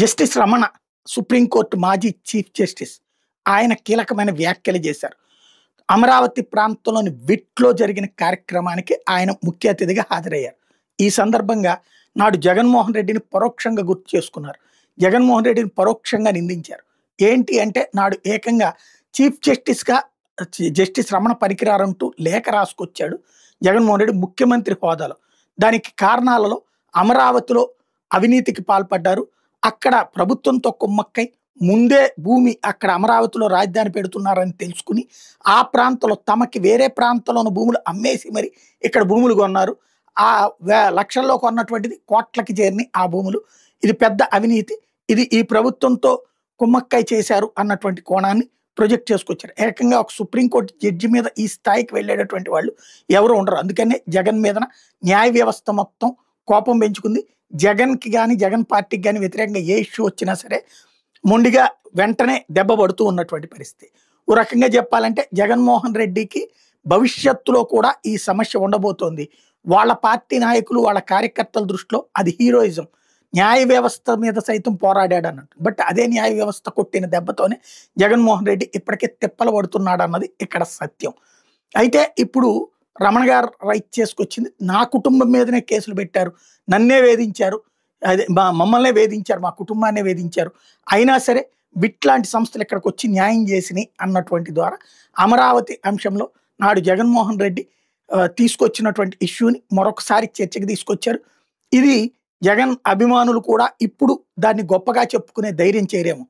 Justice Ramana supreme court మాజీ chief justice ఆయన కీలకమైన వ్యాఖ్యలు చేశారు. అమరావతి ప్రాంతంలోని విట్లో జరిగిన కార్యక్రమానికి ఆయన ముఖ్య అతిథిగా హాజరయ్యారు. ఈ సందర్భంగా నాడు జగన్మోహన్ రెడ్డిని పరోక్షంగా గుర్తు చేసుకున్నారు. జగన్మోహన్ రెడ్డిని పరోక్షంగా నిందించారు. ఏంటి అంటే నాడు ఏకంగా చీఫ్ జస్టిస్గా జస్టిస్ రమణ పనికిరారంటూ లేఖ రాసుకొచ్చాడు జగన్మోహన్ రెడ్డి ముఖ్యమంత్రి హోదాలో. దానికి కారణాలలో అమరావతిలో అవినీతికి పాల్పడ్డారు. అక్కడ ప్రభుత్వంతో కుమ్మక్కై ముందే భూమి అక్కడ అమరావతిలో రాజధాని పెడుతున్నారని తెలుసుకుని ఆ ప్రాంతంలో తమకి వేరే ప్రాంతంలోని భూములు అమ్మేసి మరి ఇక్కడ భూములు కొన్నారు. ఆ లక్షల్లో కొన్నటువంటిది కోట్లకి చేరిన ఆ భూములు. ఇది పెద్ద అవినీతి. ఇది ఈ ప్రభుత్వంతో కుమ్మక్కై చేశారు అన్నటువంటి కోణాన్ని ప్రొజెక్ట్ చేసుకొచ్చారు. ఏకంగా ఒక సుప్రీంకోర్టు జడ్జి మీద ఈ స్థాయికి వెళ్ళేటటువంటి వాళ్ళు ఎవరు ఉండరు. అందుకనే జగన్ మీద న్యాయ వ్యవస్థ మొత్తం కోపం పెంచుకుంది. జగన్కి కానీ జగన్ పార్టీకి కానీ వ్యతిరేకంగా ఏ ఇష్యూ వచ్చినా సరే మొండిగా వెంటనే దెబ్బ పడుతూ ఉన్నటువంటి పరిస్థితి. ఓ రకంగా చెప్పాలంటే జగన్మోహన్ రెడ్డికి భవిష్యత్తులో కూడా ఈ సమస్య ఉండబోతోంది. వాళ్ళ పార్టీ నాయకులు వాళ్ళ కార్యకర్తల దృష్టిలో అది హీరోయిజం. న్యాయ వ్యవస్థ మీద సైతం పోరాడాడు అన్నట్టు. బట్ అదే న్యాయ వ్యవస్థ కొట్టిన దెబ్బతోనే జగన్మోహన్ రెడ్డి ఇప్పటికే తిప్పలు పడుతున్నాడు అన్నది ఇక్కడ సత్యం. అయితే ఇప్పుడు రమణ గారు రైట్ చేసుకొచ్చింది, నా కుటుంబం మీదనే కేసులు పెట్టారు, నన్నే వేధించారు, అదే మమ్మల్నే వేధించారు, మా కుటుంబాన్నే వేధించారు, అయినా సరే బిట్లాంటి సంస్థలు ఇక్కడికి వచ్చి న్యాయం చేసినాయి అన్నటువంటి ద్వారా అమరావతి అంశంలో నాడు జగన్మోహన్ రెడ్డి తీసుకొచ్చినటువంటి ఇష్యూని మరొకసారి చర్చకి తీసుకొచ్చారు. ఇది జగన్ అభిమానులు కూడా ఇప్పుడు దాన్ని గొప్పగా చెప్పుకునే ధైర్యం చేయరేమో.